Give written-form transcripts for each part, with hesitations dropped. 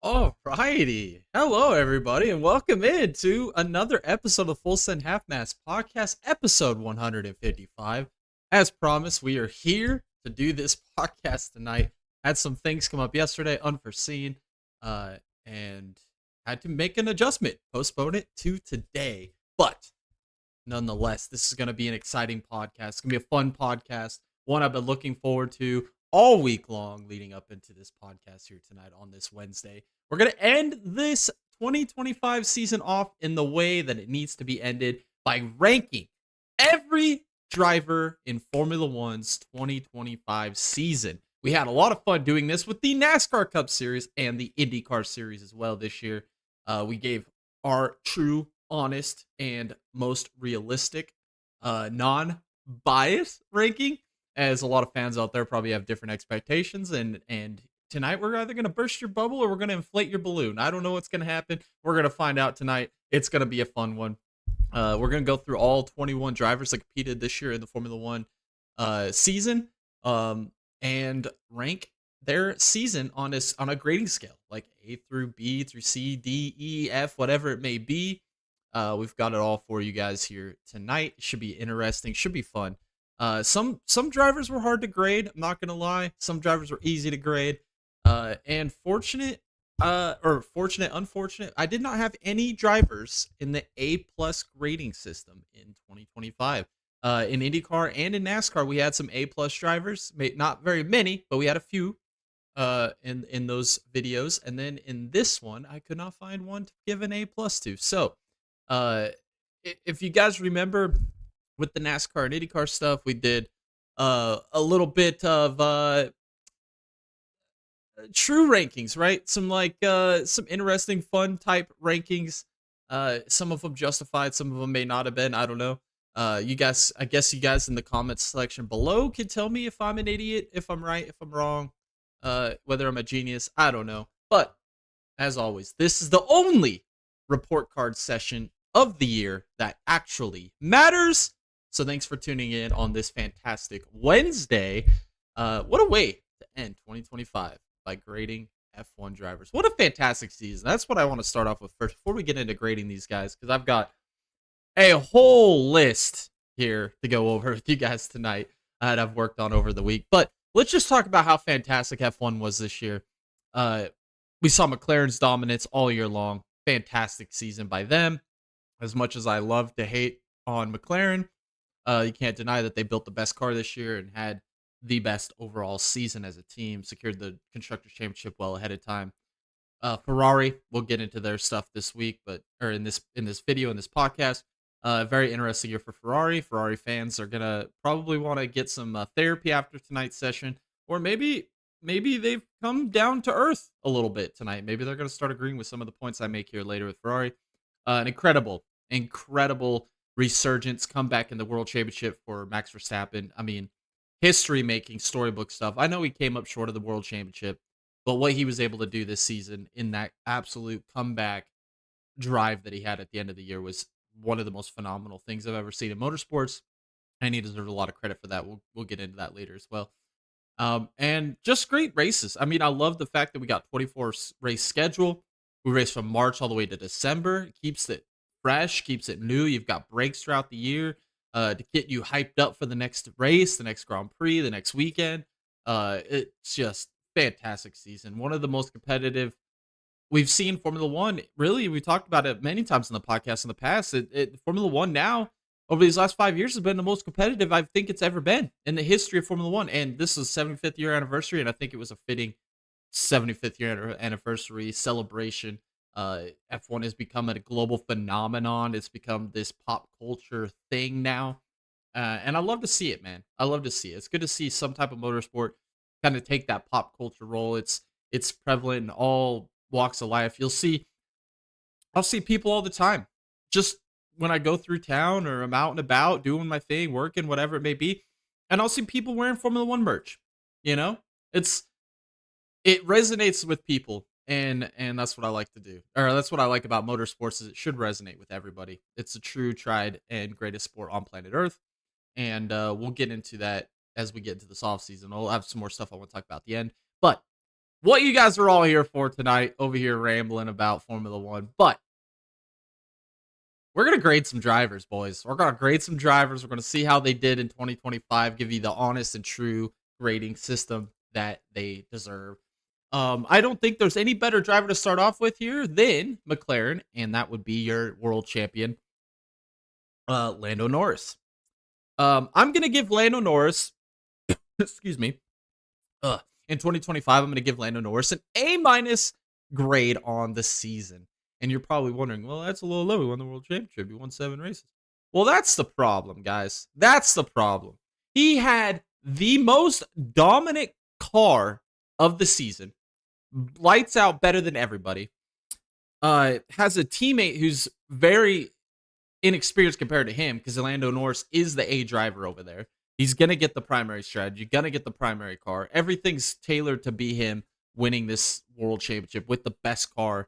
Alrighty. Hello, everybody, and welcome in to another episode of Full Send Half Mast Podcast, episode 155. As promised, we are here to do this podcast tonight. Had some things come up yesterday, unforeseen, and had to make an adjustment, postpone it to today. But nonetheless, this is going to be an exciting podcast. It's going to be a fun podcast, one I've been looking forward to all week long leading up into this podcast here tonight on this Wednesday. We're going to end this 2025 season off in the way that it needs to be ended by ranking every driver in Formula One's 2025 season. We had a lot of fun doing this with the NASCAR Cup Series and the IndyCar Series as well this year. We gave our true, honest, and most realistic, non-biased ranking, as a lot of fans out there probably have different expectations, and tonight we're either going to burst your bubble or we're going to inflate your balloon. I don't know what's going to happen. We're going to find out tonight. It's going to be a fun one. We're going to go through all 21 drivers that competed this year in the Formula One season, and rank their season on a grading scale, like A through B through C, D, E, F, whatever it may be. We've got it all for you guys here tonight. It should be interesting. Should be fun. Some drivers were hard to grade. I'm not gonna lie. Some drivers were easy to grade. And unfortunate, I did not have any drivers in the A+ grading system in 2025. In IndyCar and in NASCAR, we had some A+ drivers. Not very many, but we had a few. In those videos, and then in this one, I could not find one to give an A+ to. So, if you guys remember, with the NASCAR and IndyCar stuff, we did a little bit of true rankings, right? Some interesting, fun type rankings. Some of them justified, some of them may not have been. I don't know. I guess you guys in the comments section below can tell me if I'm an idiot, if I'm right, if I'm wrong, whether I'm a genius. I don't know. But as always, this is the only report card session of the year that actually matters. So thanks for tuning in on this fantastic Wednesday. What a way to end 2025 by grading F1 drivers. What a fantastic season. That's what I want to start off with first before we get into grading these guys, because I've got a whole list here to go over with you guys tonight that I've worked on over the week. But let's just talk about how fantastic F1 was this year. We saw McLaren's dominance all year long. Fantastic season by them. As much as I love to hate on McLaren, you can't deny that they built the best car this year and had the best overall season as a team, secured the Constructors' Championship well ahead of time. Ferrari, we'll get into their stuff this week, or in this video, in this podcast. Very interesting year for Ferrari. Ferrari fans are gonna probably want to get some therapy after tonight's session, or maybe they've come down to earth a little bit tonight. Maybe they're gonna start agreeing with some of the points I make here later with Ferrari. An incredible resurgence, comeback in the World Championship for Max Verstappen. I mean, history-making, storybook stuff. I know he came up short of the World Championship, but what he was able to do this season in that absolute comeback drive that he had at the end of the year was one of the most phenomenal things I've ever seen in motorsports, and he deserves a lot of credit for that. We'll get into that later as well. And just great races. I mean, I love the fact that we got 24 race schedule. We race from March all the way to December. It keeps it fresh, keeps it new. You've got breaks throughout the year to get you hyped up for the next race, the next Grand Prix, the next weekend. It's just fantastic season. One of the most competitive we've seen Formula One. Really, we talked about it many times in the podcast in the past. Formula One now over these last 5 years has been the most competitive I think it's ever been in the history of Formula One. And this is 75th year anniversary, and I think it was a fitting 75th year anniversary celebration. F1 has become a global phenomenon. It's become this pop culture thing now. And I love to see it, man. I love to see it. It's good to see some type of motorsport kind of take that pop culture role. It's prevalent in all walks of life. I'll see people all the time. Just when I go through town or I'm out and about doing my thing, working, whatever it may be, and I'll see people wearing Formula One merch. You know, it resonates with people, and that's what I like to do, or that's what I like about motorsports. Is it should resonate with everybody. It's a true, tried, and greatest sport on planet Earth, and we'll get into that as we get into this off season. I'll have some more stuff I want to talk about at the end, but what you guys are all here for tonight, over here rambling about Formula One, but we're going to grade some drivers, boys. We're going to grade some drivers. We're going to see how they did in 2025, give you the honest and true grading system that they deserve. I don't think there's any better driver to start off with here than McLaren, and that would be your world champion, Lando Norris. I'm going to give Lando Norris, excuse me, in 2025, I'm going to give Lando Norris an A- grade on the season. And you're probably wondering, well, that's a little low. He won the world championship. He won 7 races. Well, that's the problem, guys. That's the problem. He had the most dominant car of the season. Lights out, better than everybody. Has a teammate who's very inexperienced compared to him, because Lando Norris is the A driver over there. He's going to get the primary strategy, going to get the primary car. Everything's tailored to be him winning this world championship with the best car.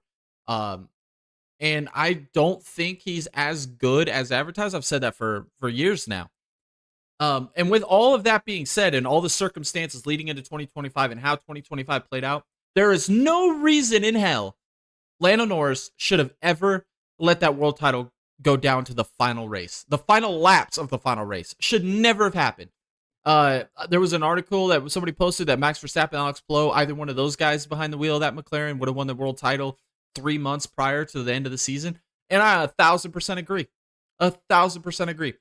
And I don't think he's as good as advertised. I've said that for years now. And with all of that being said, and all the circumstances leading into 2025 and how 2025 played out, there is no reason in hell Lando Norris should have ever let that world title go down to the final race. The final laps of the final race should never have happened. There was an article that somebody posted that Max Verstappen and Alex Palou, either one of those guys behind the wheel of that McLaren, would have won the world title 3 months prior to the end of the season. And I 1,000% agree. 1,000% agree.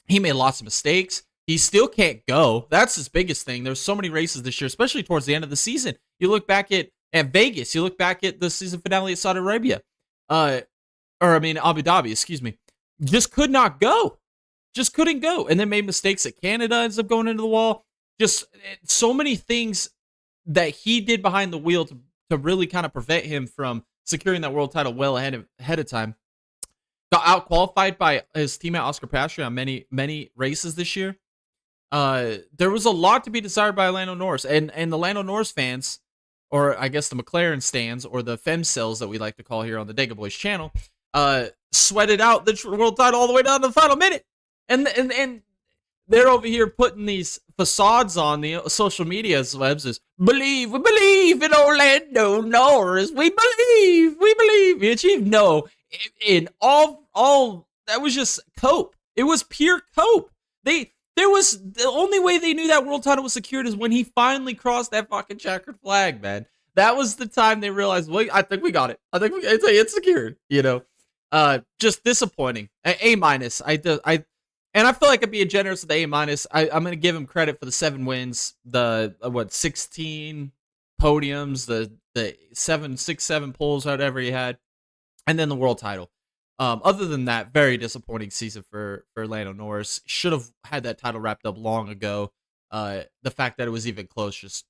He made lots of mistakes. He still can't go. That's his biggest thing. There's so many races this year, especially towards the end of the season. You look back at Vegas. You look back at the season finale at Saudi Arabia. Abu Dhabi, excuse me. Just could not go. Just couldn't go. And then made mistakes at Canada, ends up going into the wall. Just so many things that he did behind the wheel to really kind of prevent him from securing that world title well ahead of time. Got out-qualified by his teammate Oscar Piastri on many races this year. There was a lot to be desired by Lando Norris. And the Lando Norris fans, or I guess the McLaren stands, or the femcells that we like to call here on the Dega Boys channel, sweated out the world title all the way down to the final minute. And they're over here putting these facades on the social media webs as we believe in Orlando Norris. We believe. He achieved in all that was just cope. It was pure cope. The only way they knew that world title was secured is when he finally crossed that fucking checkered flag, man. That was the time they realized, well, I think we got it. I think it's secured, just disappointing. A-. And I feel like I'm being generous with the A-. I'm going to give him credit for the 7 wins, the 16 podiums, the 7 poles, whatever he had, and then the world title. Other than that, very disappointing season for Lando Norris. Should have had that title wrapped up long ago. The fact that it was even close just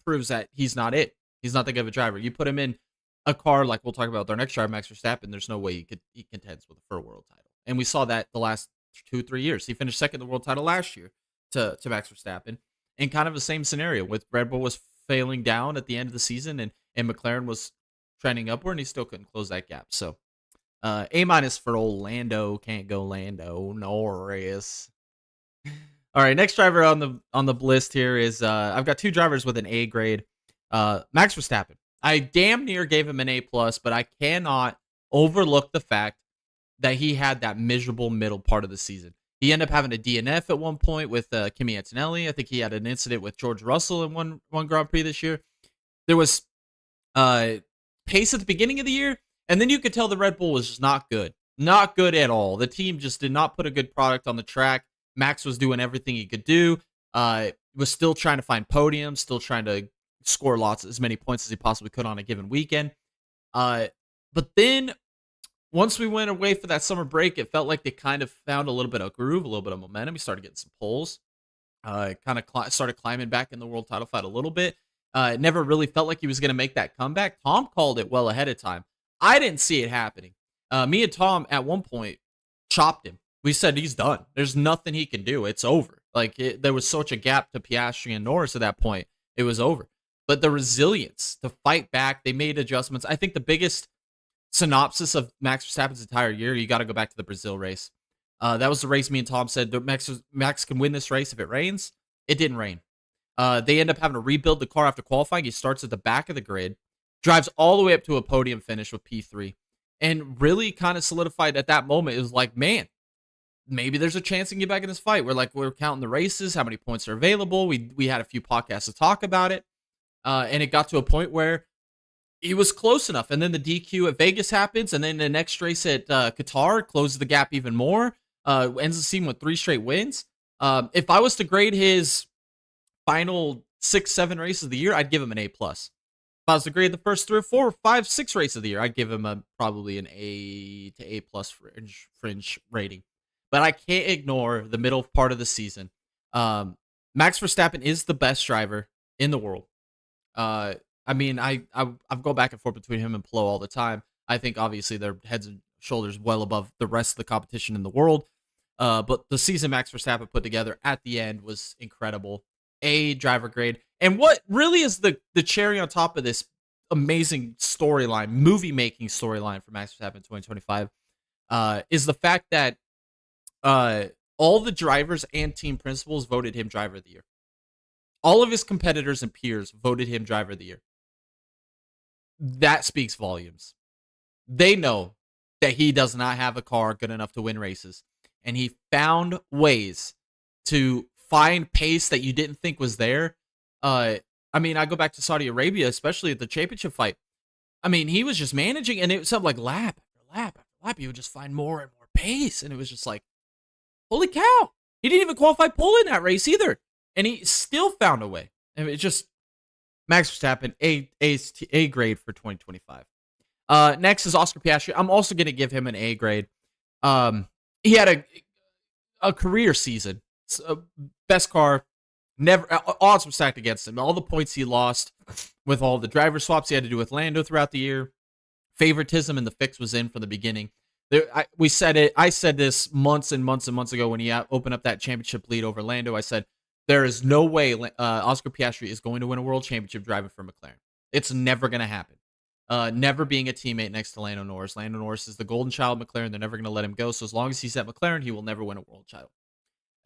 proves that he's not it. He's not that good of a driver. You put him in a car like we'll talk about with our next driver, Max Verstappen, there's no way he contends for a world title. And we saw that the last 2-3 years. He finished second in the world title last year to Max Verstappen. And kind of the same scenario with Red Bull was failing down at the end of the season and McLaren was trending upward and he still couldn't close that gap. So A- for old Lando. Can't go Lando Norris. All right, next driver on the list here is I've got 2 drivers with an A grade. Max Verstappen. I damn near gave him an A+, but I cannot overlook the fact that he had that miserable middle part of the season. He ended up having a DNF at one point with Kimi Antonelli. I think he had an incident with George Russell in one Grand Prix this year. There was pace at the beginning of the year, and then you could tell the Red Bull was just not good. Not good at all. The team just did not put a good product on the track. Max was doing everything he could do. Was still trying to find podiums, still trying to score as many points as he possibly could on a given weekend. But then once we went away for that summer break, it felt like they kind of found a little bit of groove, a little bit of momentum. He started getting some poles. Kind of started climbing back in the world title fight a little bit. It never really felt like he was going to make that comeback. Tom called it well ahead of time. I didn't see it happening. Me and Tom at one point chopped him. We said he's done. There's nothing he can do. It's over. There was such a gap to Piastri and Norris at that point. It was over. But the resilience to fight back, they made adjustments. I think the biggest synopsis of Max Verstappen's entire year, you got to go back to the Brazil race. That was the race me and Tom said Max can win this race if it rains. It didn't rain. They end up having to rebuild the car after qualifying. He starts at the back of the grid, drives all the way up to a podium finish with P3, and really kind of solidified at that moment. It was like, man, maybe there's a chance to get back in this fight. We're counting the races, how many points are available. We had a few podcasts to talk about it, and it got to a point where he was close enough. And then the DQ at Vegas happens, and then the next race at Qatar closes the gap even more. Ends the season with 3 straight wins. If I was to grade his final 6, 7 races of the year, I'd give him an A+. If I was to grade the first 3 or 4 or 5, 6 races of the year, I'd give him probably an A to A+ fringe rating. But I can't ignore the middle part of the season. Max Verstappen is the best driver in the world. I go back and forth between him and Plo all the time. I think obviously they're heads and shoulders well above the rest of the competition in the world. But the season Max Verstappen put together at the end was incredible. A driver grade. And what really is the cherry on top of this amazing storyline, movie-making storyline for Max Verstappen 2025, is the fact that all the drivers and team principals voted him driver of the year. All of his competitors and peers voted him driver of the year. That speaks volumes. They know that he does not have a car good enough to win races. And he found ways to find pace that you didn't think was there. I go back to Saudi Arabia, especially at the championship fight. He was just managing, and it was something like lap after lap after lap. He would just find more and more pace. And it was just like, holy cow. He didn't even qualify pole in that race either. And he still found a way. It's just Max Verstappen, A grade for 2025. Next is Oscar Piastri. I'm also going to give him an A grade. He had a career season. Best car. Never odds were stacked against him. All the points he lost with all the driver swaps he had to do with Lando throughout the year. Favoritism and the fix was in from the beginning. We said it. I said this months and months and months ago when he opened up that championship lead over Lando. I said there is no way Oscar Piastri is going to win a world championship driving for McLaren. It's never going to happen. Never being a teammate next to Lando Norris. Lando Norris is the golden child of McLaren. They're never going to let him go. So as long as he's at McLaren, he will never win a world title.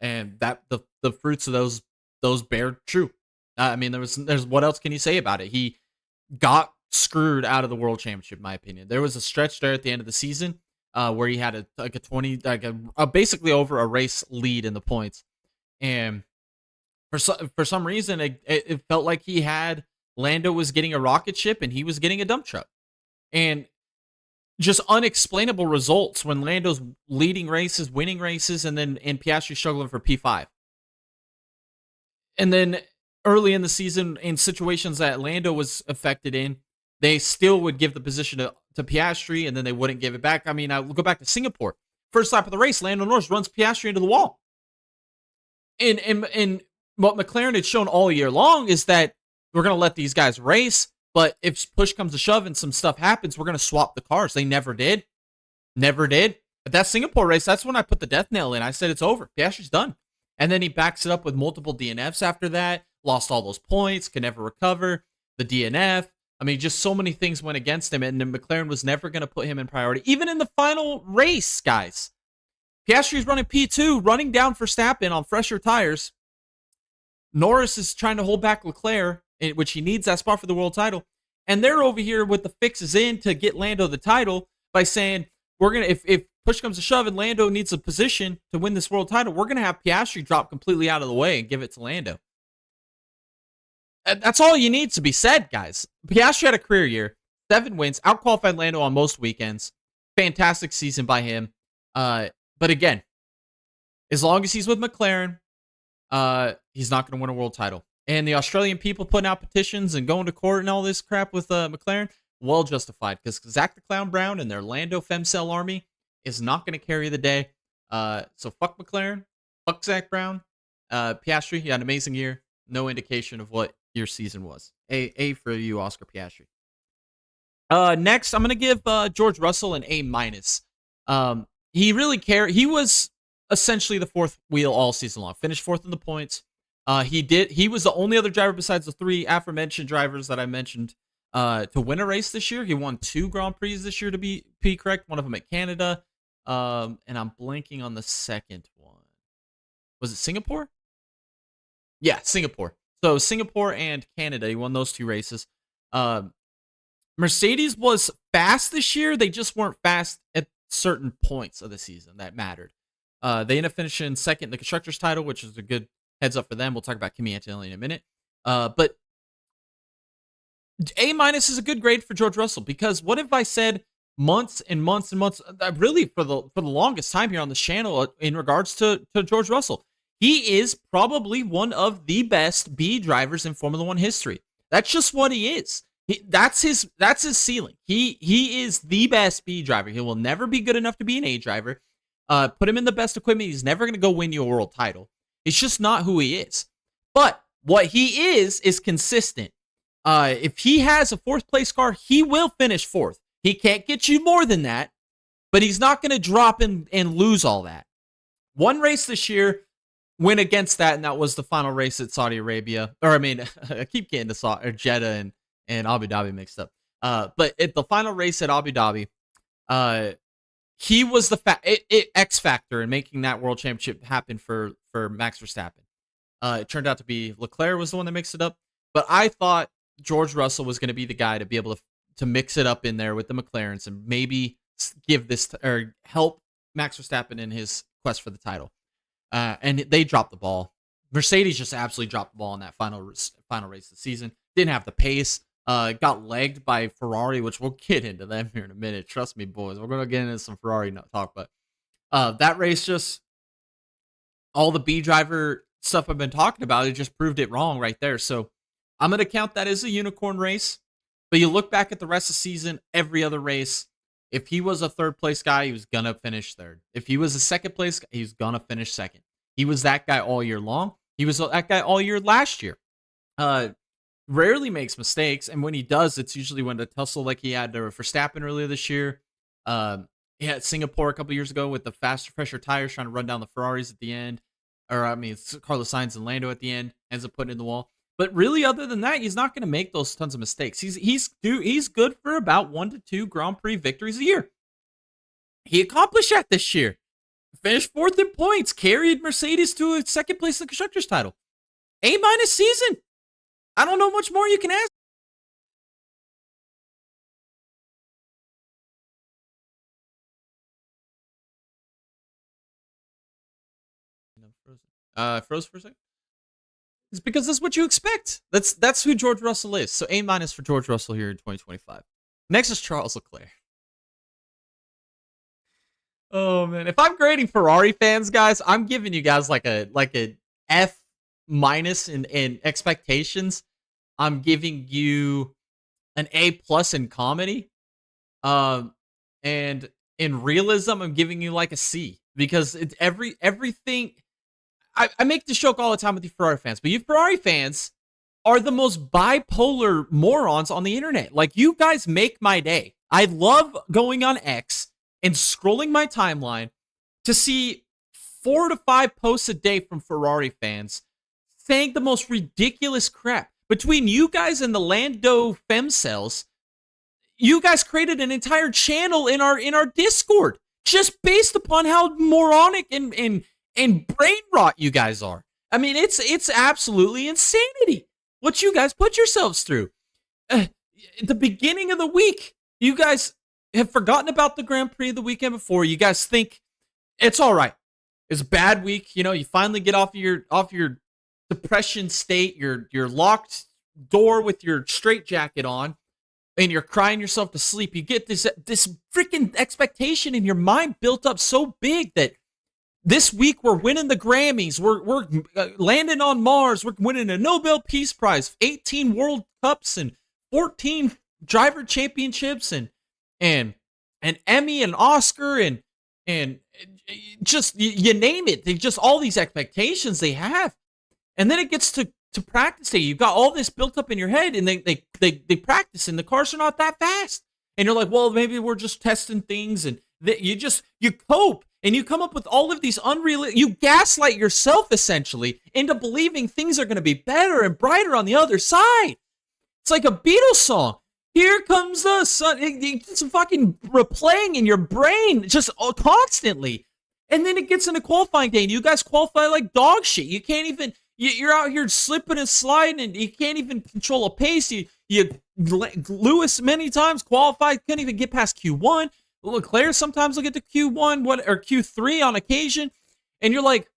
And that the fruits of those bear true. There's what else can you say about it? He got screwed out of the world championship, in my opinion. There was a stretch there at the end of the season where he had basically over a race lead in the points, and for some reason it felt like Lando was getting a rocket ship and he was getting a dump truck, and just unexplainable results when Lando's leading races, winning races, and Piastri struggling for P5. And then early in the season, in situations that Lando was affected in, they still would give the position to Piastri, and then they wouldn't give it back. I will go back to Singapore. First lap of the race, Lando Norris runs Piastri into the wall. And what McLaren had shown all year long is that we're going to let these guys race, but if push comes to shove and some stuff happens, we're going to swap the cars. They never did. Never did. But that Singapore race, that's when I put the death nail in. I said it's over. Piastri's done. And then he backs it up with multiple DNFs after that. Lost all those points. Could never recover. The DNF. Just so many things went against him. And then McLaren was never going to put him in priority. Even in the final race, guys. Piastri's running P2. Running down Verstappen on fresher tires. Norris is trying to hold back Leclerc, which he needs that spot for the world title. And they're over here with the fixes in to get Lando the title by saying, if push comes to shove and Lando needs a position to win this world title, we're going to have Piastri drop completely out of the way and give it to Lando. That's all you need to be said, guys. Piastri had a career year, 7 wins, outqualified Lando on most weekends. fantastic season by him. But again, as long as he's with McLaren, he's not going to win a world title. And the Australian people putting out petitions and going to court and all this crap with McLaren, well justified, because Zach the Clown Brown and their Lando Femcell army is not going to carry the day. So fuck McLaren, fuck Zach Brown. Piastri, he had an amazing year. No indication of what your season was. A for you, Oscar Piastri. Next, I'm going to give George Russell an A-. He really cared. He was essentially the fourth wheel all season long. Finished fourth in the points. He was the only other driver besides the three aforementioned drivers that I mentioned to win a race this year. He won 2 Grand Prix this year, to be correct. One of them at Canada. And I'm blanking on the second one. Was it Singapore? Yeah, Singapore. So Singapore and Canada, he won those 2 races. Mercedes was fast this year. They just weren't fast at certain points of the season that mattered. They ended up finishing second in the Constructors' title, which is a good heads up for them. We'll talk about Kimi Antonelli in a minute. But A- is a good grade for George Russell, because what if I said months and months and months, really for the longest time here on this channel in regards to George Russell, he is probably one of the best B drivers in Formula One history. That's just what he is. That's his ceiling. He is the best B driver. He will never be good enough to be an A driver. Put him in the best equipment, he's never going to go win you a world title. It's just not who he is. But what he is consistent. If he has a 4th place car, he will finish 4th. He can't get you more than that, but he's not going to drop and lose all that. One race this year went against that, and that was the final race at Saudi Arabia. Or, I mean, I keep getting to Jeddah and Abu Dhabi mixed up. But at the final race at Abu Dhabi, he was the X factor in making that world championship happen for Max Verstappen. It turned out to be Leclerc was the one that mixed it up. But I thought George Russell was going to be the guy to be able to mix it up in there with the McLarens and maybe give this or help Max Verstappen in his quest for the title. And they dropped the ball. Mercedes just absolutely dropped the ball in that final race of the season. Didn't have the pace. Got legged by Ferrari, which we'll get into them here in a minute. Trust me, boys. We're going to get into some Ferrari talk. But that race, just all the B driver stuff I've been talking about, it just proved it wrong right there. So I'm going to count that as a unicorn race. But you look back at the rest of the season, every other race, if he was a 3rd place guy, he was going to finish 3rd. If he was a 2nd place guy, he was going to finish 2nd. He was that guy all year long. He was that guy all year last year. Rarely makes mistakes, and when he does, it's usually when the tussle like he had to Verstappen earlier this year. He had Singapore a couple years ago with the faster pressure tires trying to run down the Ferraris at the end. Or, I mean, it's Carlos Sainz and Lando at the end, ends up putting in the wall. But really, other than that, he's not going to make those tons of mistakes. He's good for about 1 to 2 Grand Prix victories a year. He accomplished that this year. Finished 4th in points, carried Mercedes to a 2nd place in the Constructors' title. A- season. I don't know much more you can ask. Froze for a second. It's because that's what you expect. That's who George Russell is. So A- for George Russell here in 2025. Next is Charles Leclerc. Oh man, if I'm grading Ferrari fans, guys, I'm giving you guys like a F- in expectations. I'm giving you an A+ in comedy. And in realism, I'm giving you like a C, because it's everything. I make this joke all the time with you Ferrari fans, but you Ferrari fans are the most bipolar morons on the internet. Like, you guys make my day. I love going on X and scrolling my timeline to see 4 to 5 posts a day from Ferrari fans saying the most ridiculous crap. Between you guys and the Lando Femcells, you guys created an entire channel in our Discord just based upon how moronic and brain rot you guys are. I mean, it's absolutely insanity what you guys put yourselves through. At the beginning of the week, you guys have forgotten about the Grand Prix the weekend before. You guys think it's all right. It's a bad week. You know, you finally get off your depression state, your locked door with your straitjacket on. and you're crying yourself to sleep. You get this freaking expectation in your mind built up so big that this week we're winning the Grammys, we're landing on Mars, we're winning a Nobel Peace Prize, 18 World Cups and 14 driver championships and an Emmy and Oscar and just you name it. They just all these expectations they have. And then it gets to practice day. You've got all this built up in your head, and they practice, and the cars are not that fast. And you're like, well, maybe we're just testing things, and you cope, and you come up with all of these you gaslight yourself essentially into believing things are going to be better and brighter on the other side. It's like a Beatles song. Here comes the sun. It's fucking replaying in your brain just constantly. And then it gets into qualifying day, and you guys qualify like dog shit. You can't even. You're out here slipping and sliding, and you can't even control a pace. Lewis many times qualified, couldn't even get past Q1. Leclerc sometimes will get to Q1 or Q3 on occasion, and you're like,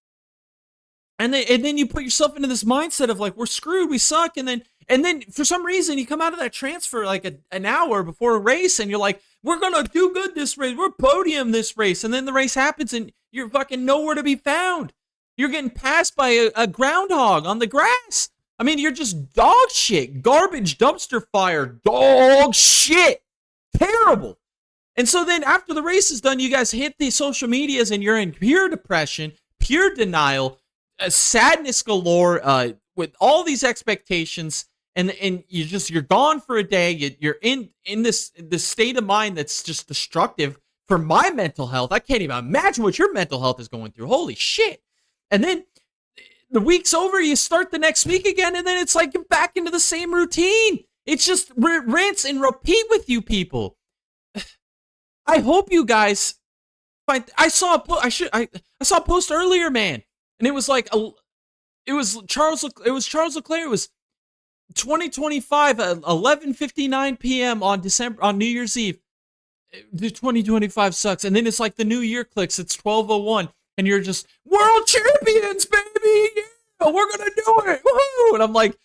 and then you put yourself into this mindset of like, we're screwed, we suck, and then for some reason you come out of that transfer like an hour before a race, and you're like, we're gonna do good this race, we're podium this race, and then the race happens, and you're fucking nowhere to be found. You're getting passed by a groundhog on the grass. I mean, you're just dog shit, garbage, dumpster fire, dog shit, terrible. And so then after the race is done, you guys hit the social medias and you're in pure depression, pure denial, sadness galore, with all these expectations, and you're gone for a day. You're in this state of mind that's just destructive for my mental health. I can't even imagine what your mental health is going through. Holy shit. And then the week's over, you start the next week again, and then it's like you're back into the same routine. It's just rinse and repeat with you people. I hope you guys find. I saw a post earlier, man, and it was like it was Charles Leclerc. It was 2025, 11:59 p.m. on New Year's Eve. The 2025 sucks, and then it's like the new year clicks. It's 12:01. And you're just, world champions, baby! Yeah, we're gonna do it! Woohoo! And I'm like,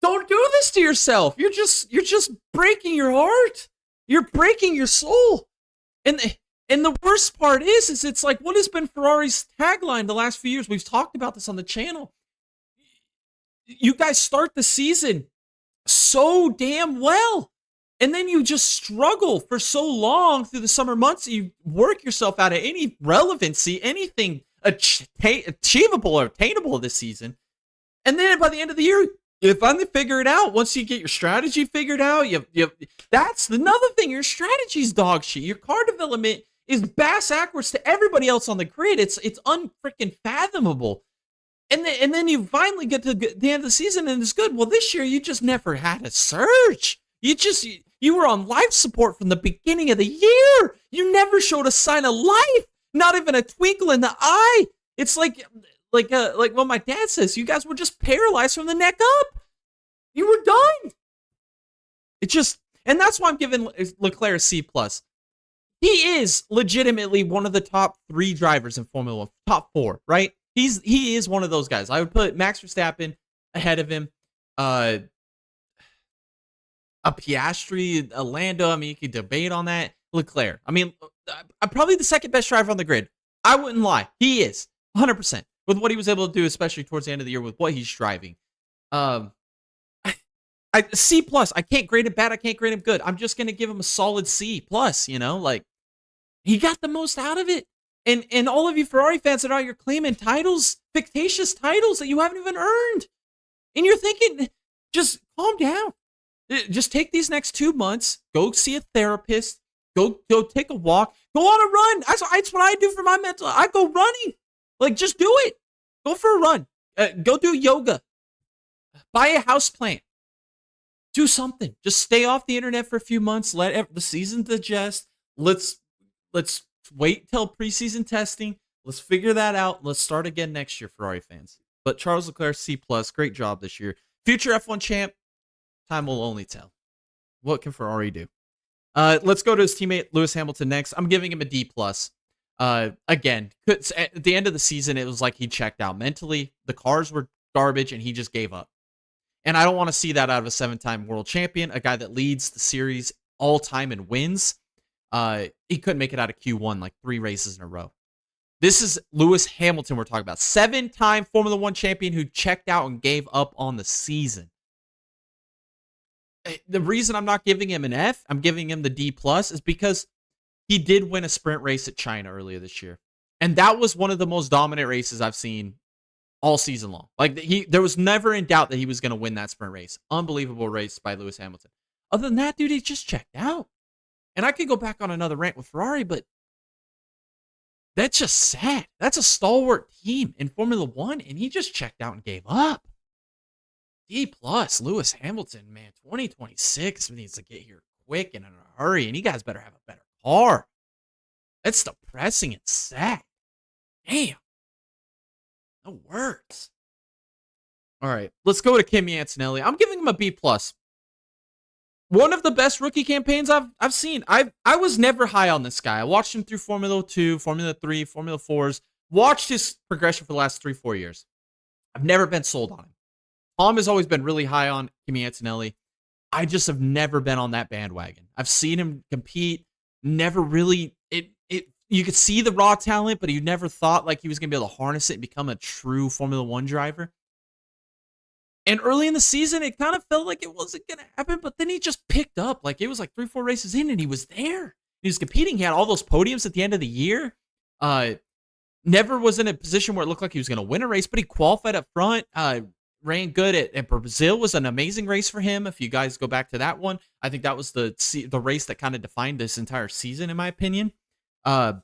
don't do this to yourself. You're just breaking your heart. You're breaking your soul. And the worst part is it's like, what has been Ferrari's tagline the last few years? We've talked about this on the channel. You guys start the season so damn well, and then you just struggle for so long through the summer months. You work yourself out of any relevancy, anything achievable or attainable this season. And then by the end of the year, you finally figure it out. Once you get your strategy figured out, that's another thing. Your strategy's dog shit. Your car development is bass backwards to everybody else on the grid. It's unfreaking fathomable. And then you finally get to the end of the season and it's good. Well, this year you just never had a surge. You were on life support from the beginning of the year. You never showed a sign of life, not even a twinkle in the eye. It's like what my dad says. You guys were just paralyzed from the neck up. You were done. And that's why I'm giving Leclerc a C+. He is legitimately one of the top 3 drivers in Formula 1, top 4, right? He is one of those guys. I would put Max Verstappen ahead of him. A Piastri, a Lando. I mean, you could debate on that. Leclerc. I mean, I'm probably the second best driver on the grid. I wouldn't lie. He is 100% with what he was able to do, especially towards the end of the year with what he's driving. C+. I can't grade him bad. I can't grade him good. I'm just gonna give him a solid C+. You know, like he got the most out of it. And all of you Ferrari fans that are out here claiming titles, fictitious titles that you haven't even earned, and you're thinking, just calm down. Just take these next 2 months, go see a therapist, go take a walk, go on a run. That's what I do for my mental. I go running. Like, just do it. Go for a run. Go do yoga. Buy a house plant. Do something. Just stay off the internet for a few months. Let the season digest. Let's wait till preseason testing. Let's figure that out. Let's start again next year, Ferrari fans. But Charles Leclerc, C+. Great job this year. Future F1 champ. Time will only tell. What can Ferrari do? Let's go to his teammate Lewis Hamilton next. I'm giving him a D+. Again, at the end of the season, it was like he checked out mentally. The cars were garbage, and he just gave up. And I don't want to see that out of a 7-time world champion, a guy that leads the series all time and wins. He couldn't make it out of Q1 like 3 races in a row. This is Lewis Hamilton we're talking about. 7-time Formula 1 champion who checked out and gave up on the season. The reason I'm not giving him an F, I'm giving him the D+, is because he did win a sprint race at China earlier this year. And that was one of the most dominant races I've seen all season long. Like, there was never in doubt that he was going to win that sprint race. Unbelievable race by Lewis Hamilton. Other than that, dude, he just checked out. And I could go back on another rant with Ferrari, but that's just sad. That's a stalwart team in Formula 1, and he just checked out and gave up. D+, Lewis Hamilton, man, 2026 needs to get here quick and in a hurry, and you guys better have a better car. That's depressing and sad. Damn. No words. All right, let's go to Kimi Antonelli. I'm giving him a B+. One of the best rookie campaigns I've seen. I was never high on this guy. I watched him through Formula 2, Formula 3, Formula 4s. Watched his progression for the last 3-4 years. I've never been sold on him. Tom has always been really high on Kimi Antonelli. I just have never been on that bandwagon. I've seen him compete. Never really. You could see the raw talent, but you never thought like he was going to be able to harness it and become a true Formula 1 driver. And early in the season, it kind of felt like it wasn't going to happen, but then he just picked up. Like, it was like 3-4 races in, and he was there. He was competing. He had all those podiums at the end of the year. Never was in a position where it looked like he was going to win a race, but he qualified up front. Ran good at Brazil. Was an amazing race for him. If you guys go back to that one, I think that was the race that kind of defined this entire season, in my opinion. I'm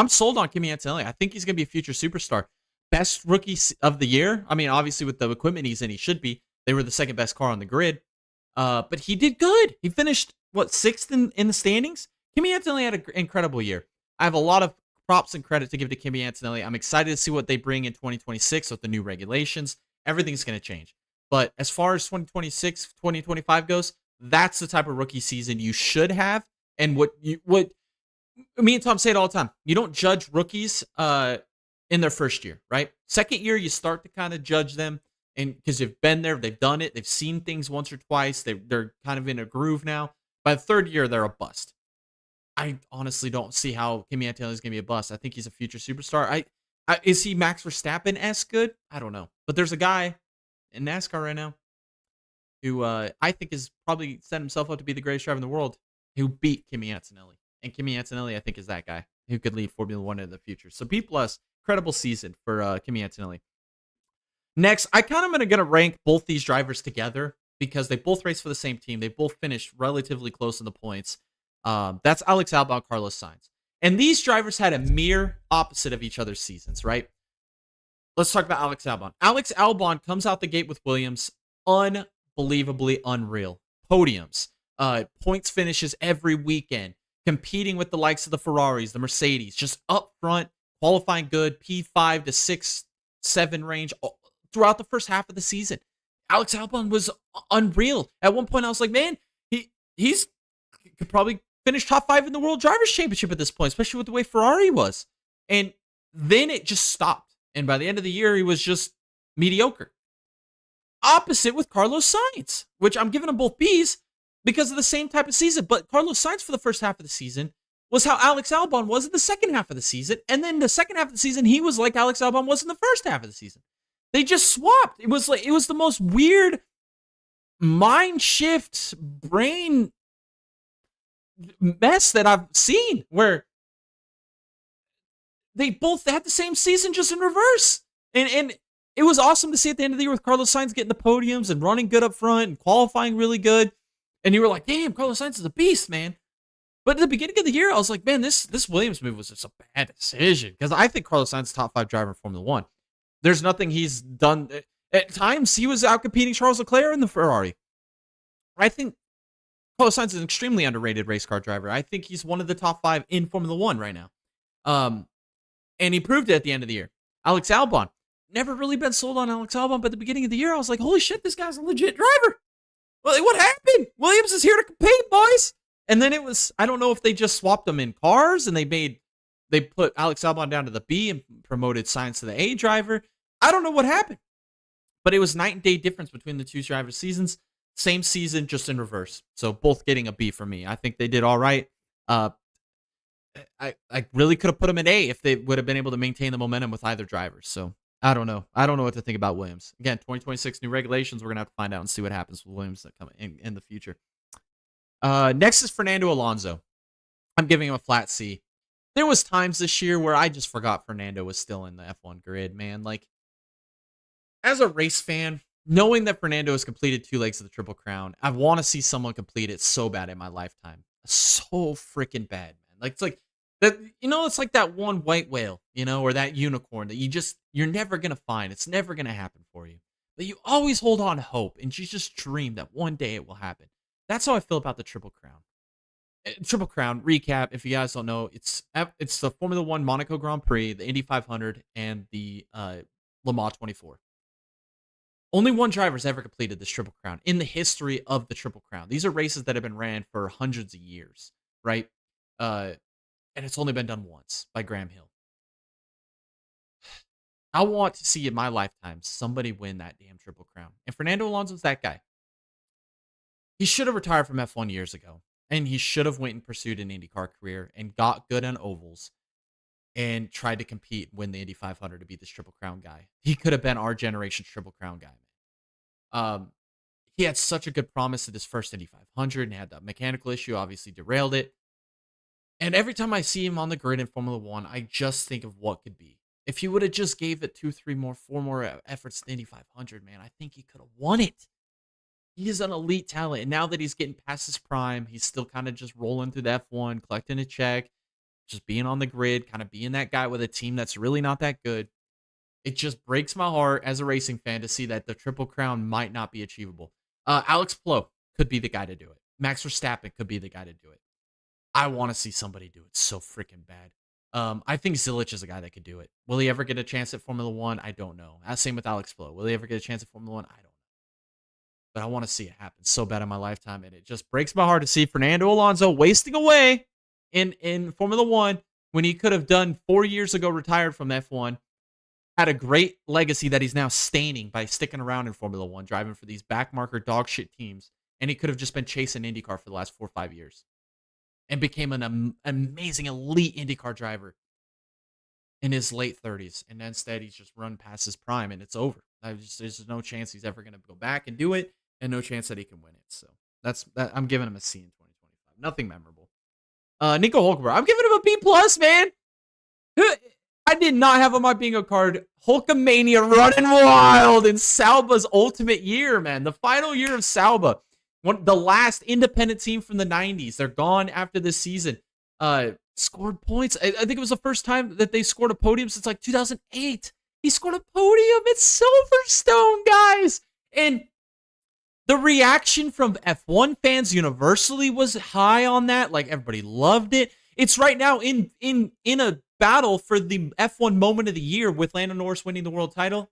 sold on Kimi Antonelli. I think he's going to be a future superstar. Best rookie of the year. I mean, obviously with the equipment he's in, he should be. They were the second best car on the grid. But he did good. He finished, 6th in the standings? Kimi Antonelli had an incredible year. I have a lot of props and credit to give to Kimi Antonelli. I'm excited to see what they bring in 2026 with the new regulations. Everything's going to change. But as far as 2026, 2025 goes, that's the type of rookie season you should have. And what me and Tom say it all the time. You don't judge rookies in their first year, right? Second year, you start to kind of judge them, and because they've been there, they've done it, they've seen things once or twice, they're kind of in a groove now. By the third year, they're a bust. I honestly don't see how Kimi Antonelli is going to be a bust. I think he's a future superstar. Is he Max Verstappen-esque good? I don't know. But there's a guy in NASCAR right now who I think is probably set himself up to be the greatest driver in the world, who beat Kimi Antonelli. And Kimi Antonelli, I think, is that guy who could lead Formula 1 in the future. So B+, incredible season for Kimi Antonelli. Next, I kind of am going to rank both these drivers together because they both race for the same team. They both finished relatively close in the points. That's Alex Albon, Carlos Sainz. And these drivers had a mere opposite of each other's seasons, right? Let's talk about Alex Albon. Alex Albon comes out the gate with Williams, unbelievably unreal. Podiums, points finishes every weekend, competing with the likes of the Ferraris, the Mercedes, just up front, qualifying good, P5 to 6, 7 range throughout the first half of the season. Alex Albon was unreal. At one point, I was like, man, he's could probably finish top 5 in the World Drivers' Championship at this point, especially with the way Ferrari was. And then it just stopped. And by the end of the year, he was just mediocre. Opposite with Carlos Sainz, which I'm giving him both Bs because of the same type of season. But Carlos Sainz for the first half of the season was how Alex Albon was in the second half of the season. And then the second half of the season, he was like Alex Albon was in the first half of the season. They just swapped. It was the most weird mind shift, brain mess that I've seen, where they both had the same season just in reverse. And it was awesome to see at the end of the year with Carlos Sainz getting the podiums and running good up front and qualifying really good. And you were like, damn, Carlos Sainz is a beast, man. But at the beginning of the year, I was like, man, this Williams move was just a bad decision. Because I think Carlos Sainz is top 5 driver in Formula 1. There's nothing he's done. At times, he was outcompeting Charles Leclerc in the Ferrari. I think Carlos Sainz is an extremely underrated race car driver. I think he's one of the top 5 in Formula 1 right now. And he proved it at the end of the year. Alex Albon. Never really been sold on Alex Albon, but at the beginning of the year, I was like, holy shit, this guy's a legit driver. Well, what happened? Williams is here to compete, boys. And then it was, I don't know if they just swapped them in cars and they put Alex Albon down to the B and promoted Sainz to the A driver. I don't know what happened. But it was night and day difference between the two drivers' seasons. Same season, just in reverse. So both getting a B for me. I think they did all right. Uh, I really could have put them in A if they would have been able to maintain the momentum with either drivers. So I don't know. I don't know what to think about Williams. Again, 2026 new regulations. We're gonna have to find out and see what happens with Williams that come in the future. Next is Fernando Alonso. I'm giving him a flat C. There was times this year where I just forgot Fernando was still in the F1 grid, man. Like, as a race fan, knowing that Fernando has completed 2 legs of the Triple Crown, I want to see someone complete it so bad in my lifetime. So freaking bad, man. Like, it's like that, it's like that one white whale, or that unicorn that you're never going to find. It's never going to happen for you. But you always hold on to hope, and you just dream that one day it will happen. That's how I feel about the Triple Crown. Triple Crown recap, if you guys don't know, it's the Formula 1 Monaco Grand Prix, the Indy 500, and the Le Mans 24. Only one driver's ever completed this Triple Crown in the history of the Triple Crown. These are races that have been ran for hundreds of years, right? And it's only been done once by Graham Hill. I want to see in my lifetime somebody win that damn Triple Crown. And Fernando Alonso's that guy. He should have retired from F1 years ago. And he should have went and pursued an IndyCar career and got good on ovals and tried to compete, win the Indy 500 to be this Triple Crown guy. He could have been our generation's Triple Crown guy, man. He had such a good promise at his first Indy 500 and had that mechanical issue, obviously derailed it. And every time I see him on the grid in Formula 1, I just think of what could be. If he would have just gave it 2, 3 more, 4 more efforts to the Indy 500, man, I think he could have won it. He is an elite talent, and now that he's getting past his prime, he's still kind of just rolling through the F1, collecting a check, just being on the grid, kind of being that guy with a team that's really not that good. It just breaks my heart as a racing fan to see that the Triple Crown might not be achievable. Alex Palou could be the guy to do it. Max Verstappen could be the guy to do it. I want to see somebody do it so freaking bad. I think Zilich is a guy that could do it. Will he ever get a chance at Formula 1? I don't know. Same with Alex Palou. Will he ever get a chance at Formula 1? I don't know. But I want to see it happen so bad in my lifetime. And it just breaks my heart to see Fernando Alonso wasting away in Formula 1 when he could have done 4 years ago, retired from F1, had a great legacy that he's now staining by sticking around in Formula 1, driving for these backmarker dog shit teams. And he could have just been chasing IndyCar for the last 4 or 5 years and became an amazing elite IndyCar driver in his late 30s. And instead, he's just run past his prime and it's over. There's no chance he's ever going to go back and do it. And no chance that he can win it. So I'm giving him a C in 2025. Nothing memorable. Nico Hulkenberg. I'm giving him a B+, man. I did not have on my bingo card Hulkamania running wild in Sauber's ultimate year, man. The final year of Sauber. The last independent team from the 90s. They're gone after this season. Scored points. I think it was the first time that they scored a podium since like 2008. He scored a podium at Silverstone, guys. And the reaction from F1 fans universally was high on that. Like, everybody loved it. It's right now in a battle for the F1 moment of the year with Lando Norris winning the world title.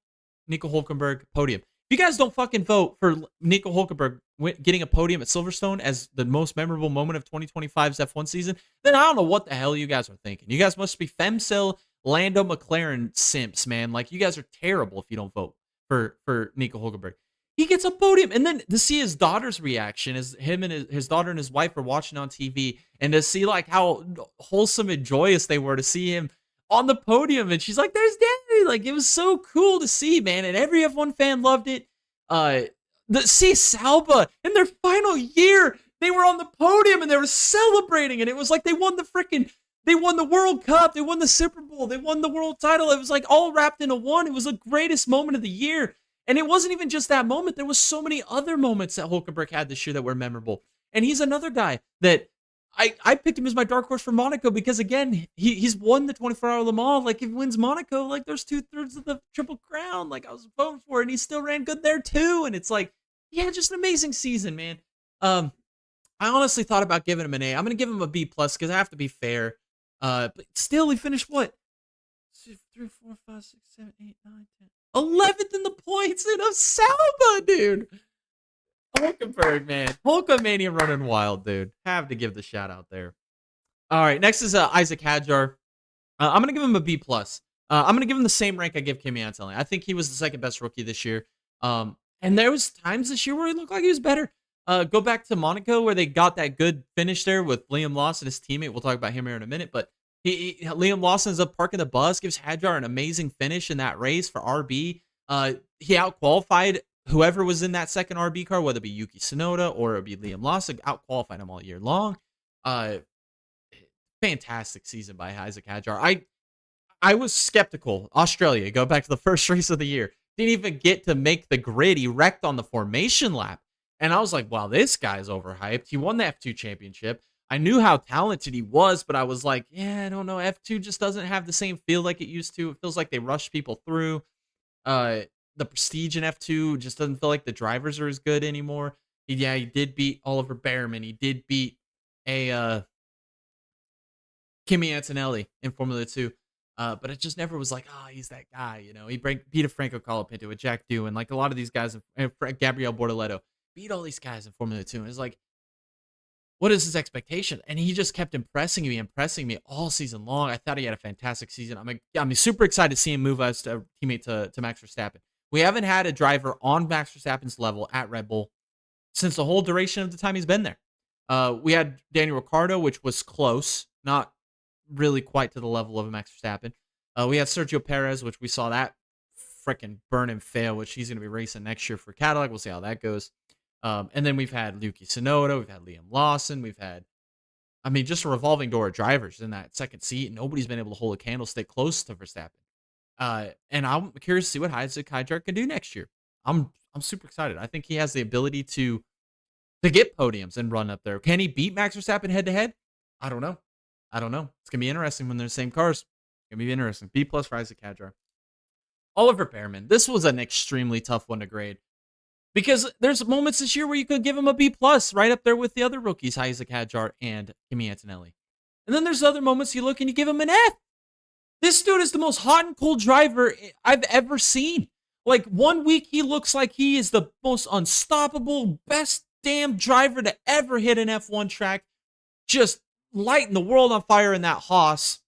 Nico Hulkenberg, podium. If you guys don't fucking vote for Nico Hulkenberg getting a podium at Silverstone as the most memorable moment of 2025's F1 season, then I don't know what the hell you guys are thinking. You guys must be femcel Lando McLaren simps, man. Like, you guys are terrible if you don't vote for Nico Hulkenberg. He gets a podium, and then to see his daughter's reaction as him and his daughter and his wife are watching on TV, and to see like how wholesome and joyous they were to see him on the podium, and she's like, "There's Daddy!" Like, it was so cool to see, man, and every F1 fan loved it. See Sauber in their final year, they were on the podium and they were celebrating, and it was like they won the World Cup, they won the Super Bowl, they won the world title. It was like all wrapped into one. It was the greatest moment of the year. And it wasn't even just that moment. There was so many other moments that Hulkenberg had this year that were memorable. And he's another guy that I picked him as my dark horse for Monaco because, again, he's won the 24-hour Le Mans. Like, if he wins Monaco, like, there's 2/3 of the Triple Crown. Like, I was voting for it, and he still ran good there, too. And it's like, yeah, just an amazing season, man. I honestly thought about giving him an A. I'm going to give him a B+ because I have to be fair. But still, he finished what? 3, 4, 5, 6, 7, 8, 9, 10. 11th in the points in a Sauber, dude. Hulkenberg, man. Hulkamania running wild, dude. Have to give the shout out there. All right, next is Isaac Hadjar. I'm going to give him a B+. I'm going to give him the same rank I give Kimi Antonelli. I think he was the second best rookie this year. And there was times this year where he looked like he was better. Go back to Monaco where they got that good finish there with Liam Lawson, his teammate. We'll talk about him here in a minute, but Liam Lawson ends up parking the bus, gives Hadjar an amazing finish in that race for RB. He outqualified whoever was in that second RB car, whether it be Yuki Tsunoda or it be Liam Lawson, outqualified him all year long. Fantastic season by Isaac Hadjar. I was skeptical. Australia, go back to the first race of the year. Didn't even get to make the grid. He wrecked on the formation lap. And I was like, wow, this guy's overhyped. He won the F2 championship. I knew how talented he was, but I was like, yeah, I don't know. F2 just doesn't have the same feel like it used to. It feels like they rush people through. The prestige in F2 just doesn't feel like the drivers are as good anymore. He did beat Oliver Behrman. He did beat a Kimi Antonelli in Formula 2. But it just never was like, oh, he's that guy, you know. He beat a Franco Colapinto, a Jack Doohan, like a lot of these guys, and Gabriel Bortoleto, beat all these guys in Formula 2. And it's like, what is his expectation? And he just kept impressing me all season long. I thought he had a fantastic season. I'm super excited to see him move as a teammate to Max Verstappen. We haven't had a driver on Max Verstappen's level at Red Bull since the whole duration of the time he's been there. We had Daniel Ricciardo, which was close, not really quite to the level of Max Verstappen. We had Sergio Perez, which we saw that freaking burn and fail, which he's going to be racing next year for Cadillac. We'll see how that goes. And then we've had Yuki Tsunoda, we've had Liam Lawson, we've had, just a revolving door of drivers in that second seat. Nobody's been able to hold a candlestick close to Verstappen. And I'm curious to see what Isaac Hadjar can do next year. I'm super excited. I think he has the ability to get podiums and run up there. Can he beat Max Verstappen head to head? I don't know. It's going to be interesting when they're the same cars. It's going to be interesting. B+ for Isaac Hadjar. Oliver Behrman. This was an extremely tough one to grade. Because there's moments this year where you could give him a B+, right up there with the other rookies, Isaac Hadjar and Kimi Antonelli. And then there's other moments you look and you give him an F. This dude is the most hot and cold driver I've ever seen. Like, 1 week he looks like he is the most unstoppable, best damn driver to ever hit an F1 track. Just lighting the world on fire in that Haas.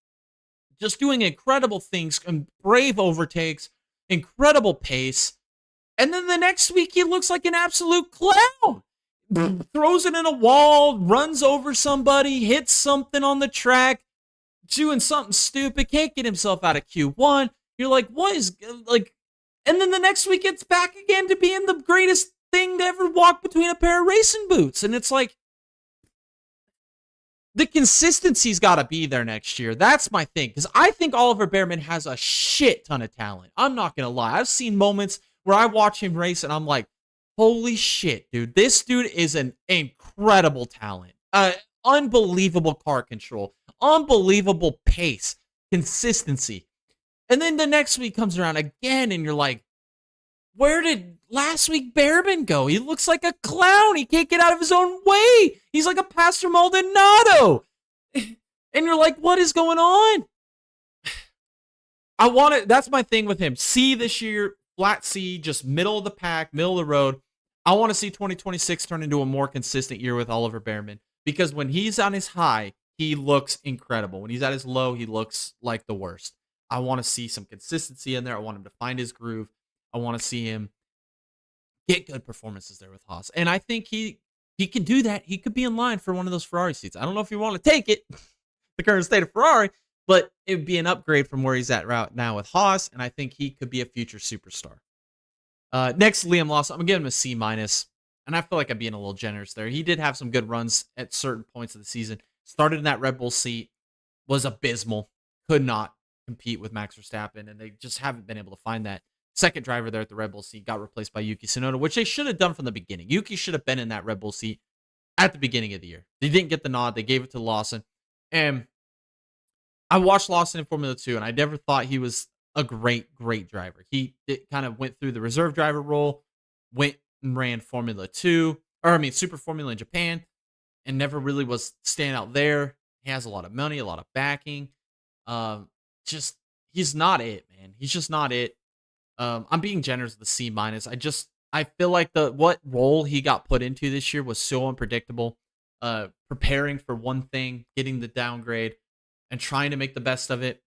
Just doing incredible things, and brave overtakes, incredible pace. And then the next week, he looks like an absolute clown. Throws it in a wall, runs over somebody, hits something on the track, doing something stupid, can't get himself out of Q1. You're like, what is, like, and then the next week, it's back again to being the greatest thing to ever walk between a pair of racing boots. And it's like, the consistency's got to be there next year. That's my thing. Because I think Oliver Behrman has a shit ton of talent. I'm not going to lie. I've seen moments where I watch him race and I'm like, holy shit, dude. This dude is an incredible talent. Unbelievable car control. Unbelievable pace. Consistency. And then the next week comes around again and you're like, where did last week Behrman go? He looks like a clown. He can't get out of his own way. He's like a Pastor Maldonado. And you're like, what is going on? That's my thing with him. C this year, flat C, just middle of the pack, middle of the road. I want to see 2026 turn into a more consistent year with Oliver Behrman. Because when he's on his high, he looks incredible. When he's at his low, he looks like the worst. I want to see some consistency in there. I want him to find his groove. I want to see him get good performances there with Haas. And I think he can do that. He could be in line for one of those Ferrari seats. I don't know if you want to take it, the current state of Ferrari, but it would be an upgrade from where he's at right now with Haas, and I think he could be a future superstar. Next, Liam Lawson. I'm going to give him a C-, and I feel like I'm being a little generous there. He did have some good runs at certain points of the season. Started in that Red Bull seat, was abysmal, could not compete with Max Verstappen, and they just haven't been able to find that. Second driver there at the Red Bull seat got replaced by Yuki Tsunoda, which they should have done from the beginning. Yuki should have been in that Red Bull seat at the beginning of the year. They didn't get the nod. They gave it to Lawson. And I watched Lawson in Formula 2, and I never thought he was a great driver. He kind of went through the reserve driver role, went and ran Super Formula in Japan, and never really was standing out there. He has a lot of money, a lot of backing. He's not it, man. He's just not it. I'm being generous with the C-. I feel like what role he got put into this year was so unpredictable. Preparing for one thing, getting the downgrade, and trying to make the best of it.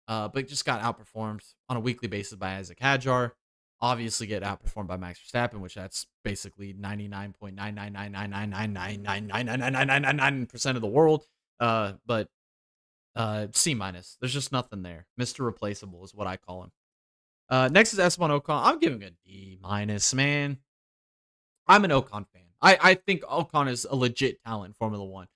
But just got outperformed on a weekly basis by Isaac Hadjar. obviously get outperformed by Max Verstappen, which that's basically 99.9999999999999% of the world. But C minus. There's just nothing there. Mr. Replaceable is what I call him. Next is Esteban Ocon. I'm giving a D minus, man. I'm an Ocon fan. I think Ocon is a legit talent in Formula One.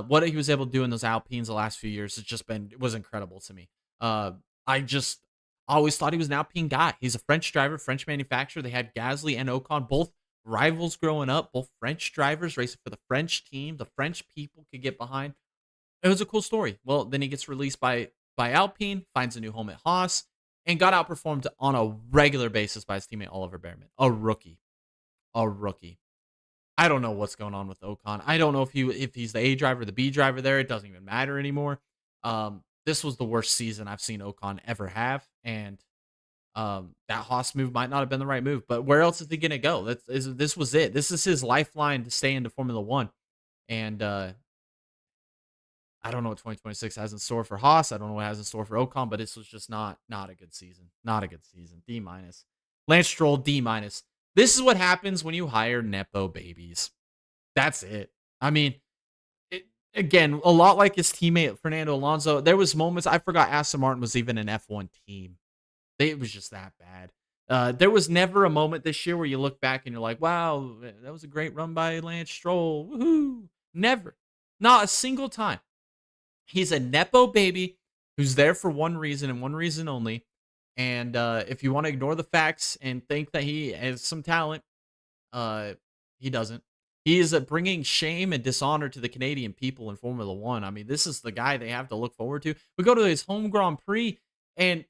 What he was able to do in those Alpines the last few years has just been was incredible to me. I just always thought he was an Alpine guy. He's a French driver, French manufacturer. They had Gasly and Ocon, both rivals growing up, both French drivers racing for the French team. The French people could get behind. It was a cool story. Well, then he gets released by Alpine, finds a new home at Haas, and got outperformed on a regular basis by his teammate Oliver Behrman, a rookie. I don't know what's going on with Ocon. I don't know if he's the A driver, the B driver there. It doesn't even matter anymore. This was the worst season I've seen Ocon ever have, and that Haas move might not have been the right move. But where else is he gonna go? This was it. This is his lifeline to stay into Formula One, and I don't know what 2026 has in store for Haas. I don't know what it has in store for Ocon, but this was just not a good season. Not a good season. D minus. Lance Stroll, D minus. This is what happens when you hire Nepo babies. That's it. I mean, again, a lot like his teammate Fernando Alonso, there was moments I forgot Aston Martin was even an F1 team. It was just that bad. There was never a moment this year where you look back and you're like, wow, that was a great run by Lance Stroll. Woohoo. Never. Not a single time. He's a Nepo baby who's there for one reason and one reason only. And if you want to ignore the facts and think that he has some talent, he doesn't. He is bringing shame and dishonor to the Canadian people in Formula One. I mean, this is the guy they have to look forward to. We go to his home Grand Prix, and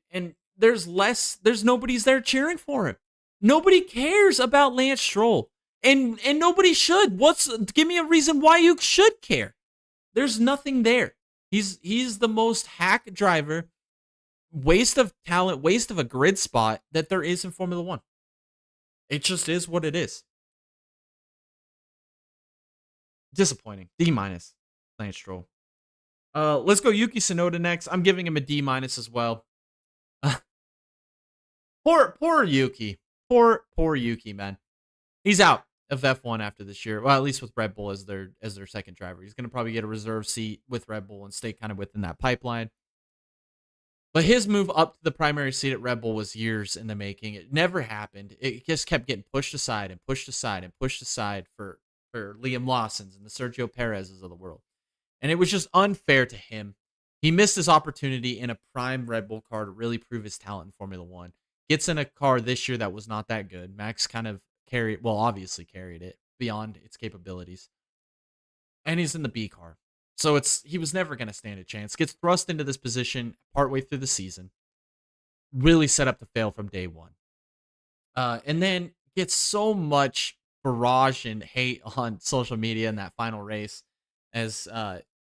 there's nobody's there cheering for him. Nobody cares about Lance Stroll, and nobody should. Give me a reason why you should care. There's nothing there. He's the most hack driver, waste of talent, waste of a grid spot that there is in Formula One. It just is what it is. Disappointing. D minus. Lance Stroll. Let's go Yuki Tsunoda next. I'm giving him a D minus as well. Poor Yuki. Poor Yuki, man. He's out of F1 after this year. Well, at least with Red Bull as their second driver. He's going to probably get a reserve seat with Red Bull and stay kind of within that pipeline. But his move up to the primary seat at Red Bull was years in the making. It never happened. It just kept getting pushed aside and pushed aside and pushed aside for Liam Lawson's and the Sergio Perez's of the world. And it was just unfair to him. He missed his opportunity in a prime Red Bull car to really prove his talent in Formula One. Gets in a car this year that was not that good. Max kind of obviously carried it beyond its capabilities. And he's in the B car. So he was never going to stand a chance. Gets thrust into this position partway through the season. Really set up to fail from day one. And then gets so much barrage and hate on social media in that final race, as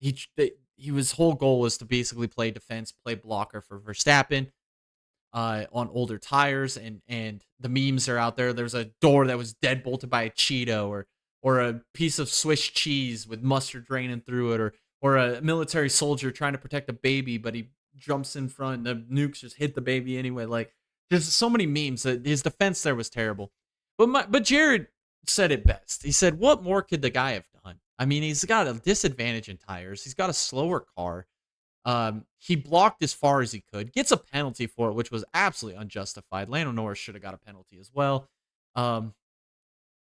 his whole goal was to basically play defense, play blocker for Verstappen on older tires, and the memes are out there. There's a door that was dead bolted by a Cheeto, or a piece of Swiss cheese with mustard draining through it, or a military soldier trying to protect a baby, but he jumps in front and the nukes just hit the baby anyway. Like, there's so many memes. His defense there was terrible. But Jared said it best. He said, what more could the guy have done? I mean, he's got a disadvantage in tires. He's got a slower car. He blocked as far as he could. Gets a penalty for it, which was absolutely unjustified. Lando Norris should have got a penalty as well. But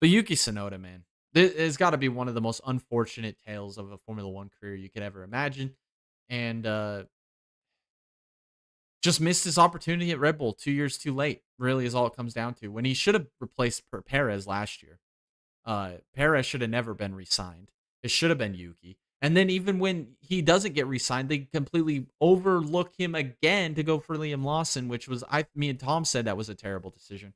Yuki Tsunoda, man, it's got to be one of the most unfortunate tales of a Formula One career you could ever imagine. And just missed his opportunity at Red Bull 2 years too late, really, is all it comes down to. When he should have replaced Perez last year. Perez should have never been re-signed. It should have been Yuki. And then even when he doesn't get re-signed, they completely overlook him again to go for Liam Lawson, which was, me and Tom said that was a terrible decision.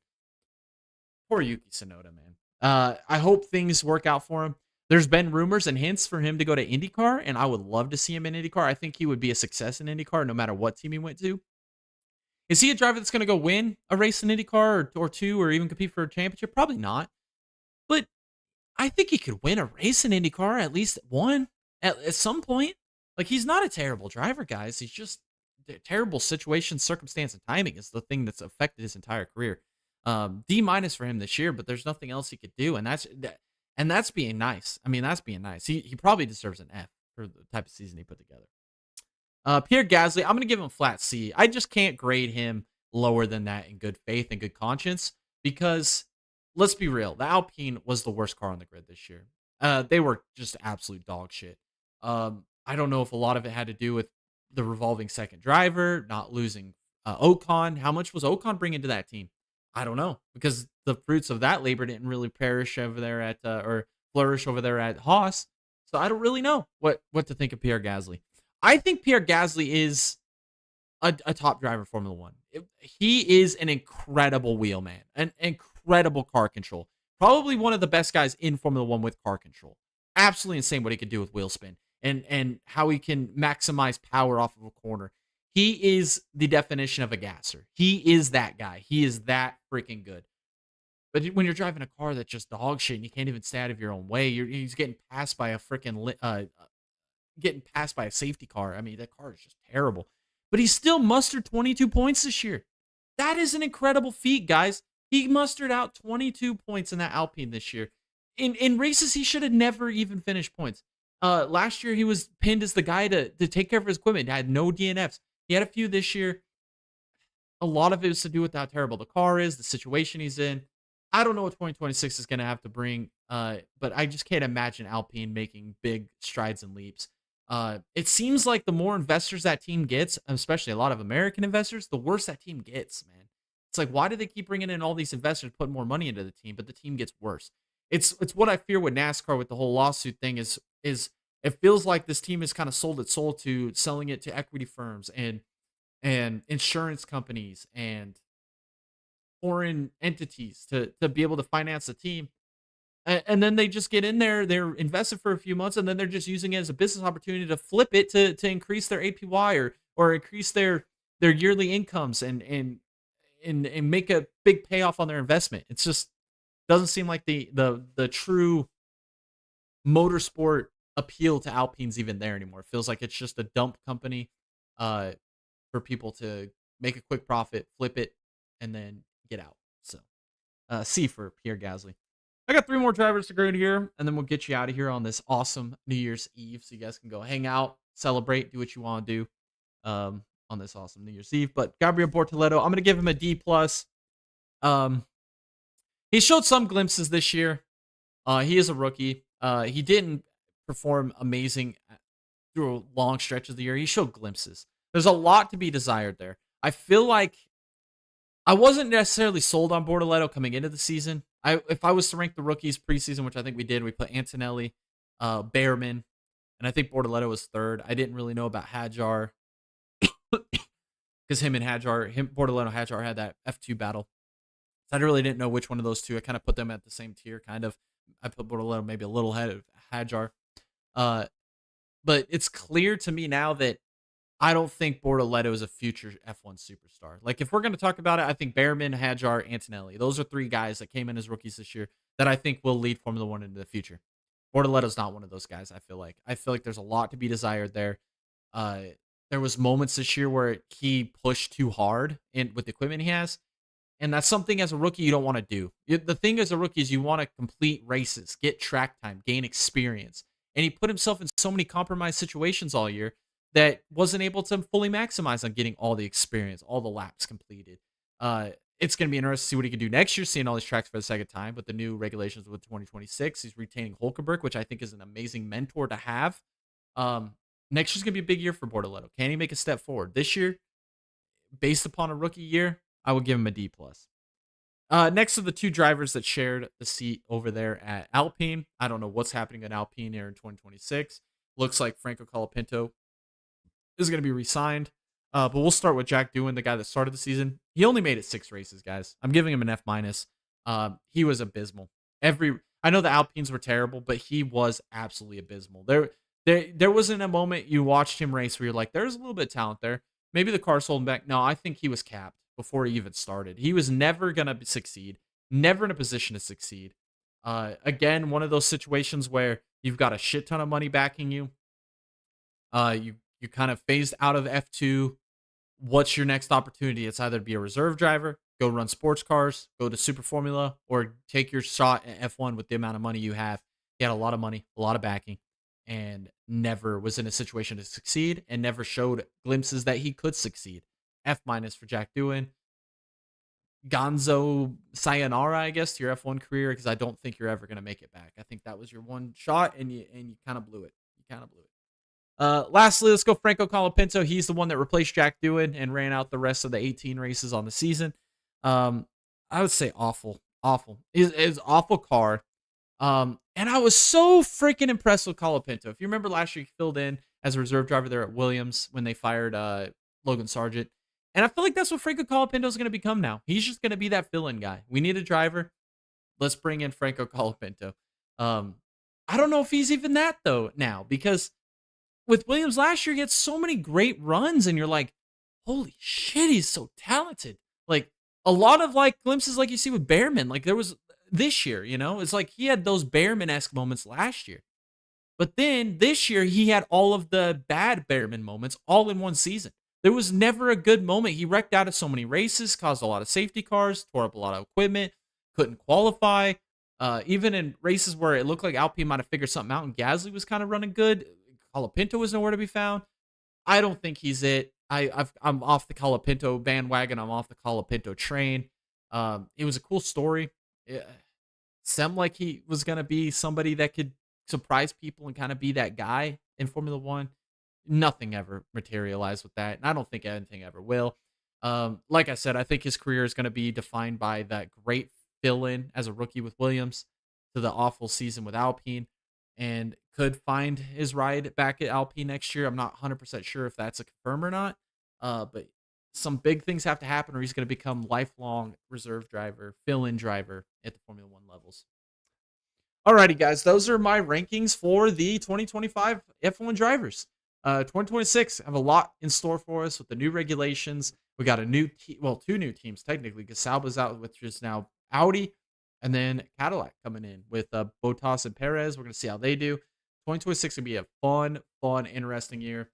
Poor Yuki Tsunoda, man. I hope things work out for him. There's been rumors and hints for him to go to IndyCar, and I would love to see him in IndyCar. I think he would be a success in IndyCar no matter what team he went to. Is he a driver that's going to go win a race in IndyCar or two, or even compete for a championship? Probably not. But I think he could win a race in IndyCar, at least one, at some point. Like, he's not a terrible driver, guys. He's just a terrible situation, circumstance, and timing is the thing that's affected his entire career. D minus for him this year, but there's nothing else he could do, and that's being nice. I mean, that's being nice. He probably deserves an F for the type of season he put together. Pierre Gasly, I'm gonna give him flat C. I just can't grade him lower than that in good faith and good conscience because let's be real, the Alpine was the worst car on the grid this year. They were just absolute dog shit. I don't know if a lot of it had to do with the revolving second driver, not losing Ocon. How much was Ocon bringing to that team? I don't know because the fruits of that labor didn't really perish over there at or flourish over there at Haas. So I don't really know what to think of Pierre Gasly. I think Pierre Gasly is a top driver in Formula One. He is an incredible wheelman, an incredible car control. Probably one of the best guys in Formula One with car control. Absolutely insane what he could do with wheel spin and how he can maximize power off of a corner. He is the definition of a gasser. He is that guy. He is that freaking good. But when you're driving a car that's just dog shit and you can't even stay out of your own way, he's getting passed by a freaking getting passed by a safety car. I mean, that car is just terrible. But he still mustered 22 points this year. That is an incredible feat, guys. He mustered out 22 points in that Alpine this year. In races, he should have never even finished points. Last year, he was pinned as the guy to take care of his equipment. He had no DNFs. He had a few this year. A lot of it was to do with how terrible the car is, the situation he's in. I don't know what 2026 is going to have to bring, but I just can't imagine Alpine making big strides and leaps. It seems like the more investors that team gets, especially a lot of American investors, the worse that team gets, man. It's like, why do they keep bringing in all these investors, putting more money into the team, but the team gets worse? It's what I fear with NASCAR with the whole lawsuit thing is it feels like this team has kind of sold its soul to selling it to equity firms and insurance companies and foreign entities to be able to finance the team. And then they just get in there, they're invested for a few months, and then they're just using it as a business opportunity to flip it to increase their APY or increase their yearly incomes and make a big payoff on their investment. It's just doesn't seem like the true motorsport appeal to Alpine's even there anymore. It feels like it's just a dump company for people to make a quick profit, flip it, and then get out. So C for Pierre Gasly. I got 3 more drivers to grade here, and then we'll get you out of here on this awesome New Year's Eve, so you guys can go hang out, celebrate, do what you want to do on this awesome New Year's Eve. But Gabriel Bortoleto, I'm going to give him a D plus. He showed some glimpses this year. He is a rookie. He didn't perform amazing through long stretches of the year. He showed glimpses. There's a lot to be desired there. I feel like I wasn't necessarily sold on Bortoleto coming into the season. If I was to rank the rookies preseason, which I think we did, we put Antonelli, Behrman, and I think Bortoleto was third. I didn't really know about Hadjar because Bortoleto and Hadjar had that F2 battle. So I really didn't know which one of those two. I kind of put them at the same tier, kind of. I put Bortoleto maybe a little ahead of Hadjar. But it's clear to me now that I don't think Bortoleto is a future F1 superstar. Like, if we're going to talk about it, I think Behrman, Hadjar, Antonelli. Those are 3 guys that came in as rookies this year that I think will lead Formula One into the future. Bortoleto's not one of those guys, I feel like. I feel like there's a lot to be desired there. There was moments this year where he pushed too hard with the equipment he has, and that's something as a rookie you don't want to do. The thing as a rookie is you want to complete races, get track time, gain experience. And he put himself in so many compromised situations all year that wasn't able to fully maximize on getting all the experience, all the laps completed. It's going to be interesting to see what he can do next year, seeing all these tracks for the second time with the new regulations with 2026. He's retaining Hulkenberg, which I think is an amazing mentor to have. Next year's going to be a big year for Bortoleto. Can he make a step forward? This year, based upon a rookie year, I would give him a D+. Next are the 2 drivers that shared the seat over there at Alpine. I don't know what's happening at Alpine here in 2026. Looks like Franco Colapinto is going to be re-signed. But we'll start with Jack Doohan, the guy that started the season. He only made it 6 races, guys. I'm giving him an F-. He was abysmal. I know the Alpines were terrible, but he was absolutely abysmal. There wasn't a moment you watched him race where you're like, there's a little bit of talent there. Maybe the car's holding back. No, I think he was capped before he even started. He was never going to succeed, never in a position to succeed. Again, one of those situations where you've got a shit ton of money backing you. You kind of phased out of F2. What's your next opportunity? It's either to be a reserve driver, go run sports cars, go to Super Formula, or take your shot at F1 with the amount of money you have. He had a lot of money, a lot of backing, and never was in a situation to succeed and never showed glimpses that he could succeed. F minus for Jack Doohan. Gonzo sayonara, I guess, to your F1 career, because I don't think you're ever going to make it back. I think that was your one shot, and you kind of blew it. You kind of blew it. Lastly, let's go Franco Colapinto. He's the one that replaced Jack Doohan and ran out the rest of the 18 races on the season. I would say awful, awful. Is awful car. And I was so freaking impressed with Colapinto. If you remember last year, he filled in as a reserve driver there at Williams when they fired Logan Sargent. And I feel like that's what Franco Colapinto is going to become now. He's just going to be that fill-in guy. We need a driver. Let's bring in Franco Colapinto. I don't know if he's even that, though, now, because with Williams last year, he had so many great runs, and you're like, holy shit, he's so talented. Like, a lot of, like, glimpses like you see with Behrman. Like, there was this year, you know? It's like he had those Behrman-esque moments last year. But then this year, he had all of the bad Behrman moments all in one season. There was never a good moment. He wrecked out of so many races, caused a lot of safety cars, tore up a lot of equipment, couldn't qualify. Even in races where it looked like Alpine might have figured something out and Gasly was kind of running good, Colapinto was nowhere to be found. I don't think he's it. I'm off the Colapinto bandwagon. I'm off the Colapinto train. It was a cool story. It seemed like he was going to be somebody that could surprise people and kind of be that guy in Formula One. Nothing ever materialized with that, and I don't think anything ever will. Like I said, I think his career is going to be defined by that great fill-in as a rookie with Williams to the awful season with Alpine, and could find his ride back at Alpine next year. I'm not 100% sure if that's a confirm or not, but some big things have to happen or he's going to become lifelong reserve driver, fill-in driver at the Formula One levels. Alrighty, guys, those are my rankings for the 2025 F1 drivers. 2026, I have a lot in store for us with the new regulations. We got a new two new teams technically, because Sauber's out, which is now Audi, and then Cadillac coming in with Bottas and Perez. We're going to see how they do. 2026 will be a fun, interesting year.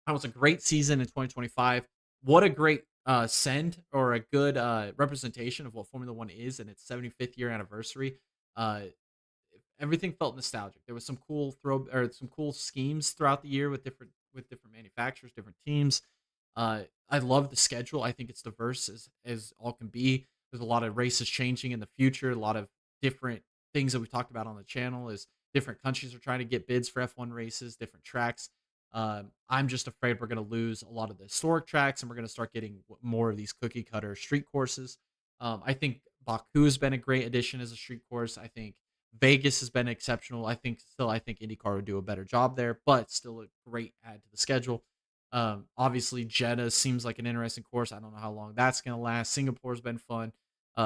That was a great season in 2025. What a great send or a good representation of what Formula One is in its 75th year anniversary. Everything felt nostalgic. There was some cool schemes throughout the year with different manufacturers, different teams. I love the schedule. I think it's diverse as all can be. There's a lot of races changing in the future. A lot of different things that we talked about on the channel is different countries are trying to get bids for F1 races, different tracks. I'm just afraid we're going to lose a lot of the historic tracks, and we're going to start getting more of these cookie cutter street courses. I think Baku has been a great addition as a street course. I think Vegas has been exceptional. I think IndyCar would do a better job there, but still a great add to the schedule. Obviously, Jeddah seems like an interesting course. I don't know how long that's going to last. Singapore's been fun.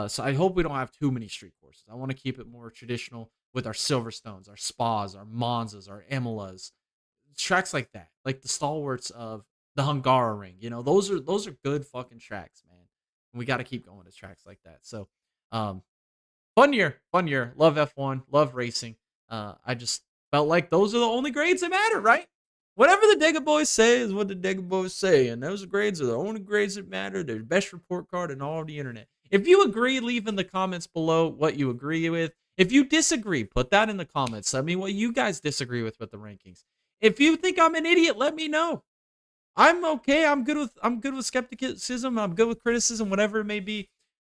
So I hope we don't have too many street courses. I want to keep it more traditional with our Silverstones, our Spas, our Monzas, our Imolas, tracks like that, like the stalwarts of the Hungaroring. You know, those are good fucking tracks, man. And we got to keep going to tracks like that. So, fun year. Love F1, love racing. I just felt like those are the only grades that matter, right? Whatever the Dega Boys say is what the Dega Boys say, and those grades are the only grades that matter. They're the best report card in all the internet. If you agree, leave in the comments below what you agree with. If you disagree, put that in the comments. Let me what you guys disagree with the rankings. If you think I'm an idiot, let me know. I'm okay. I'm good with skepticism. I'm good with criticism, whatever it may be.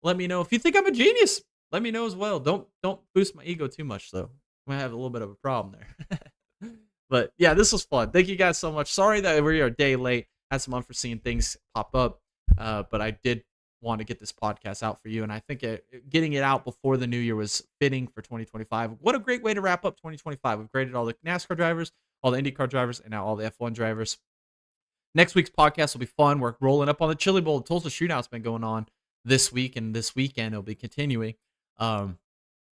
Let me know. If you think I'm a genius, let me know as well. Don't boost my ego too much, though. I might have a little bit of a problem there. But yeah, this was fun. Thank you guys so much. Sorry that we are a day late. Had some unforeseen things pop up, but I did want to get this podcast out for you, and I think getting it out before the new year was fitting for 2025. What a great way to wrap up 2025. We've graded all the NASCAR drivers, all the IndyCar drivers, and now all the F1 drivers. Next week's podcast will be fun. We're rolling up on the Chili Bowl. The Tulsa Shootout's been going on this week, and this weekend it'll be continuing. I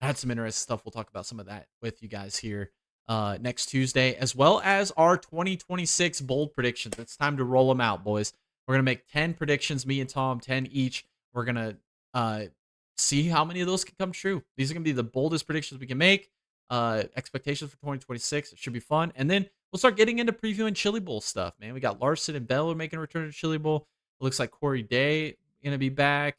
had some interesting stuff. We'll talk about some of that with you guys here next Tuesday, as well as our 2026 bold predictions. It's time to roll them out, boys. We're going to make 10 predictions, me and Tom, 10 each. We're going to see how many of those can come true. These are going to be the boldest predictions we can make. Expectations for 2026. It should be fun. And then we'll start getting into previewing Chili Bowl stuff, man. We got Larson and Bell are making a return to Chili Bowl. It looks like Corey Day going to be back.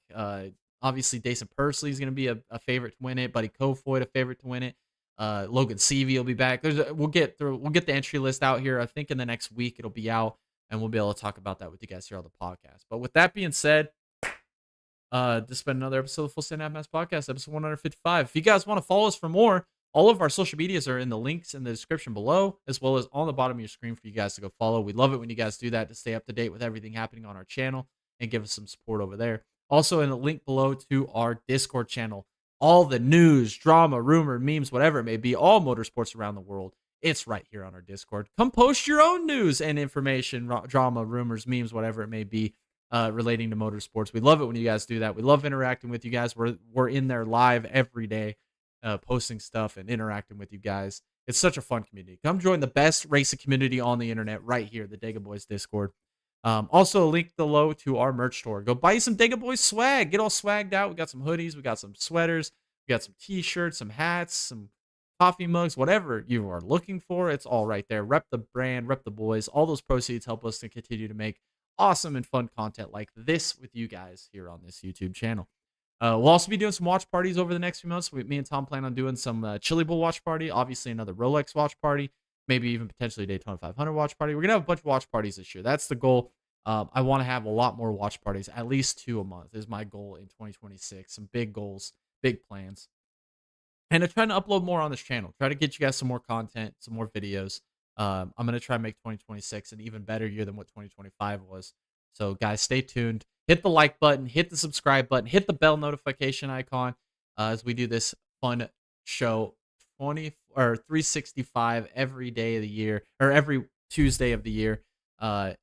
Obviously, Dason Pursley is going to be a favorite to win it. Buddy Kofoid, a favorite to win it. Logan Seavey will be back. We'll get the entry list out here. I think in the next week it'll be out, and we'll be able to talk about that with you guys here on the podcast. But with that being said, this has been another episode of Full Send Mast Podcast, episode 155. If you guys want to follow us for more, all of our social medias are in the links in the description below, as well as on the bottom of your screen for you guys to go follow. We love it when you guys do that to stay up to date with everything happening on our channel and give us some support over there. Also, in the link below to our Discord channel, all the news, drama, rumor, memes, whatever it may be, all motorsports around the world, it's right here on our Discord. Come post your own news and information, drama, rumors, memes, whatever it may be, relating to motorsports. We love it when you guys do that. We love interacting with you guys. We're in there live every day, posting stuff and interacting with you guys. It's such a fun community. Come join the best racing community on the internet right here, the Dega Boys Discord. Also, a link below to our merch store. Go buy some Dega Boys swag. Get all swagged out. We got some hoodies. We got some sweaters. We got some t-shirts, some hats, some coffee mugs, whatever you are looking for. It's all right there. Rep the brand, rep the boys. All those proceeds help us to continue to make awesome and fun content like this with you guys here on this YouTube channel. We'll also be doing some watch parties over the next few months. Me and Tom plan on doing some Chili Bowl watch party, obviously another Rolex watch party, maybe even potentially Daytona 500 watch party. We're going to have a bunch of watch parties this year. That's the goal. I want to have a lot more watch parties, at least 2 a month is my goal in 2026. Some big goals, big plans. And I'm trying to upload more on this channel. Try to get you guys some more content, some more videos. I'm going to try and make 2026 an even better year than what 2025 was. So, guys, stay tuned. Hit the like button. Hit the subscribe button. Hit the bell notification icon as we do this fun show 365 every day of the year, or every Tuesday of the year.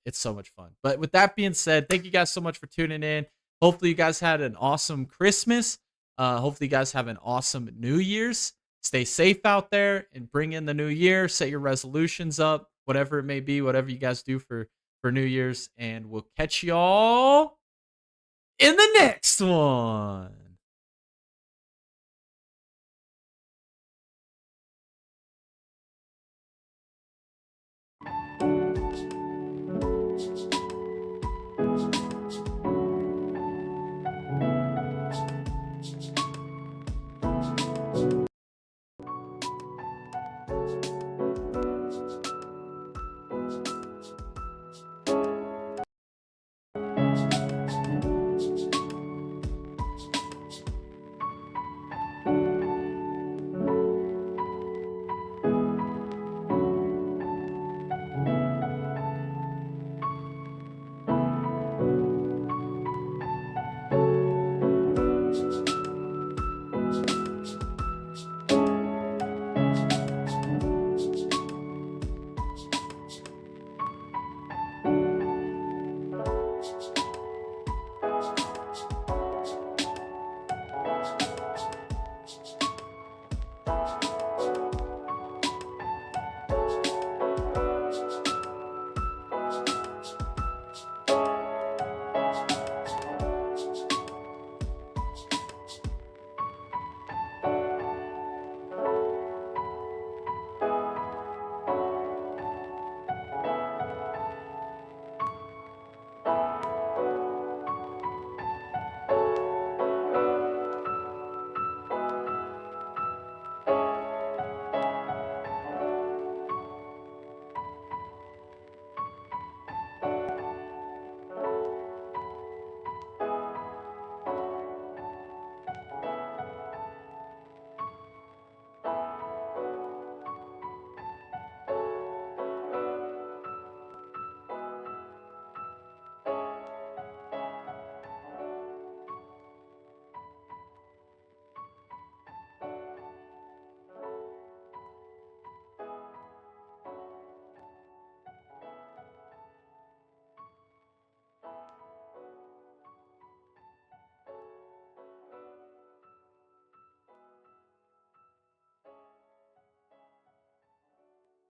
It's so much fun. But with that being said, thank you guys so much for tuning in. Hopefully, you guys had an awesome Christmas. Hopefully, you guys have an awesome New Year's. Stay safe out there and bring in the new year. Set your resolutions up, whatever it may be, whatever you guys do for New Year's. And we'll catch y'all in the next one.